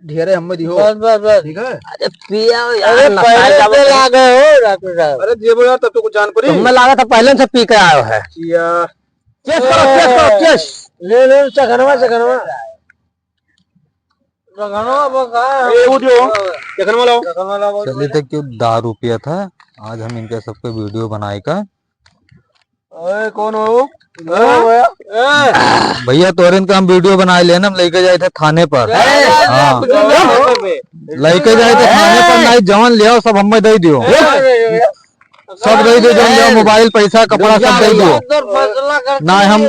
ढेरे हम दियो। बस बस बस ठीक है। अरे पिया हो यार, अरे नशा पहले जब से लागे हो डॉक्टर साहब। अरे जेबो यार तब तो कुछ जान पड़ी। तुम्हें लगा था पहले से पी के आयो है। या चेस करो चेस करो चेस। ले ले चखनवा चखनवा चखनवा बका ए वो दियो देखन वाला चखनवा लाओ। चलिए तो क्यों दारू पिया था। आज हम इनके सबके वीडियो बनाए का। ओए कौन हो? भैया तोरिन का हम वीडियो बनाए ले ना, हम लेके जाए थे थाने पर। हाँ लेके जाए थे थाने पर, नहीं जवन लिया सब हमें दे दियो, सब दे दियो, जवन लिया मोबाइल पैसा कपड़ा सब दे दियो। ना हम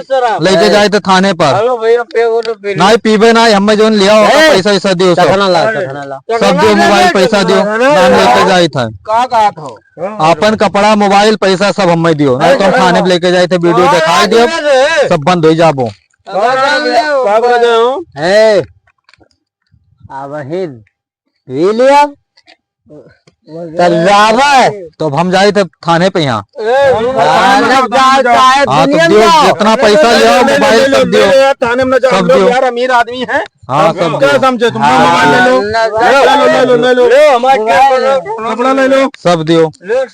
लेके जाए थे थाने पर, हेलो भैया पे वो तो पी ना पीबे ना हमें जवन लिया होगा पैसा ऐसा दियो, सब चखना ला चखना ला। सब दियो, मोबाइल पैसा दियो, ना हम लेके जाए थे। का कहा था? अपन कपड़ा मोबाइल पैसा सब हमें दियो, नहीं तो हम थाने पे लेके जाए थे, वीडियो दिखाई दियो, सब बंद हो जाबो। का कर रहे हो? ए अब ही पी लिया तब जावा। तो अब हम जाए थे थाने पे यहाँ। हाँ तो दियो, जितना पैसा लिया मोबाइल सब दियो, थाने में न जाओ, सब हम लोग दियो। यार अमीर आदमी हैं। हाँ सब क्या दियो, समझे तुम? मोबाइल ले लो, ले लो, कपड़ा ले लो, सब दियो,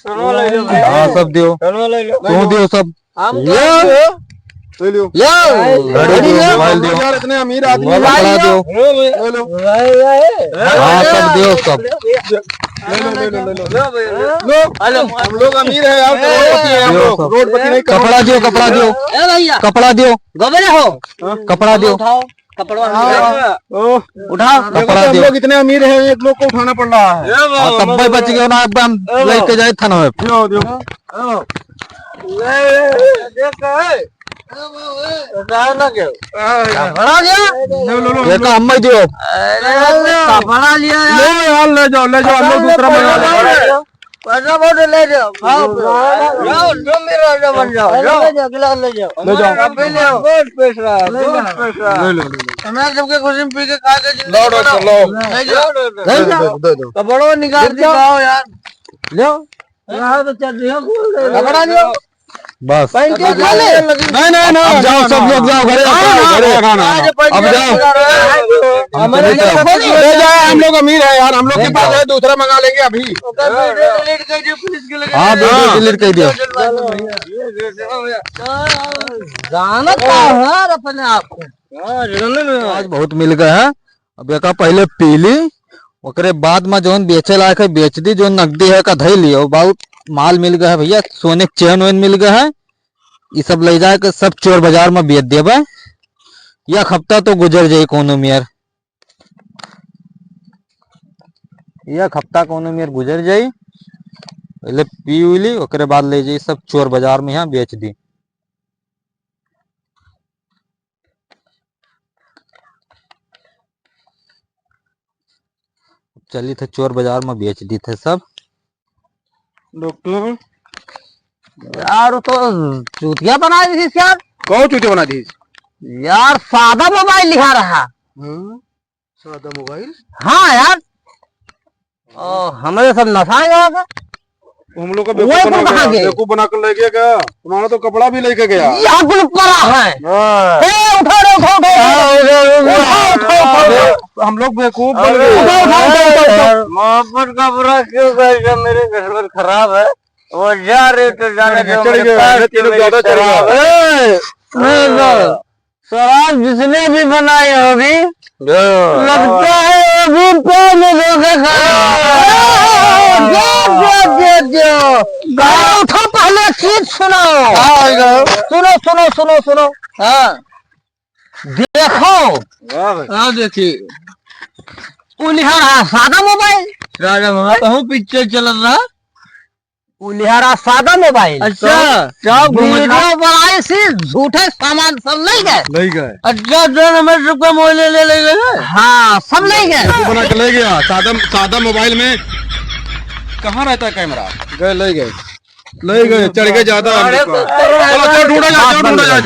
हाँ सब दियो, क्यों दियो सब, ले लो। घड़ी दियो, मोबाइल दियो, यार इतने अमीर आदमी कपड़ा दियो, ले लो, हाँ सब दियो, सब लो। हम लोग अमीर है यार, करोड़पति हैं हम दियो लोग, सब। करोड़पति नहीं। कपड़ा दियो, कपड़ा दियो, ए भैया कपड़ा दियो, गोबरे हो कपड़ा दियो, उठाओ कपड़ा ओह, उठाओ। देखो कपड़ा तो हम दियो। लोग इतने अमीर हैं, एक लोग को उठाना पड़ रहा है। हाँ, तब भाई बच गया ना, अब हम लेके जाए थाना में। दियो, दियो। कपड़ा लिया ये का हमें दियो, कपड़ा लिया ले यार, ले जाओ, ले जाओ, हम लोग दूसरा मंगा लेंगे। पैसा बहुत ले जाओ जाओ तुम मेरा जो बन जाओ ले जाओ गिलास ले जाओ ले जाओ। बहुत पैसा ले लो, ले लो। हमें सबके खुशी में पी के खा के जिंदगी लो डॉक्टर, लो। ले जाओ दे दो, दे दो। कपड़ों निकाल के खाओ यार लो यहाँ तो चल रही है कपड़ा लियो बस पहन के खा ले नहीं नहीं नहीं, अब जाओ सब लोग जाओ घरे, घरे अब जाओ, हमारे ले जाए, हम लोग अमीर है यार, हम लोग के पास है, दूसरा मंगा लेंगे अभी। डिलीट कर दियो पुलिस के लगे हाँ वीडियो डिलीट कर दियो। जाना था यार अपने आप को आज बहुत मिल गए हैं। अब एक पहले पी ली, ओकरे बाद में जोन बेचे लायक है बेच दी, जो नकदी है का धई ली, और बहुत माल मिल गया है भैया, सोने के चैन वैन मिल गया है, ये सब ले जाए के सब चोर बाजार में बेच देबे। एक हफ्ता तो गुजर जाये कोनो में यार, एक हफ्ता कोनो में गुजर जाये। पहले पी उली ओकरे बाद ले जाये सब चोर बाजार में यहाँ बेच दी। चली थे चोर बाजार में बेच दी थे सब। डॉक्टर यार तो चूतिया बना दी थी यार कौन चूते बना दी? यार सादा मोबाइल लिखा रहा सादा मोबाइल। हाँ यार हमारे सब नशा है हम लोग का वो कहाँ गए? बेवकूफ बना कर ले गया क्या? तुम्हारा तो कपड़ा भी लेके गया। यहाँ पर पड़ा है उठा रे उठा हम लोग बेवकूफ बन गए। मोहब्बत का बुरा क्यों कर, मेरे किस्मत खराब है, वो जा रहे तो जाने दो, चढ़ मेरे गए, पास मेरे तीनों मेरी ज्यादा चढ़ शराब गया। है। शराब जिसने भी बनाई होगी लगता है अभी पहले उठो पहले चीज सुनो सुनो सुनो सुनो सुनो हाँ देखो हाँ देखिए, उलिहारा सादा मोबाइल राजा कहूँ पिक्चर चल रहा। उलिहारा सादा मोबाइल अच्छा क्या वीडियो बनाए से झूठे सामान सब नहीं गए ले गए। अच्छा हमें रुपये मोबाइल ले गए। हाँ सब नहीं गए बना के ले गया। सादा मोबाइल में कहाँ रहता है कैमरा? गए, ले गए, चढ़ गए ज्यादा। चलो ढूंढा जाए,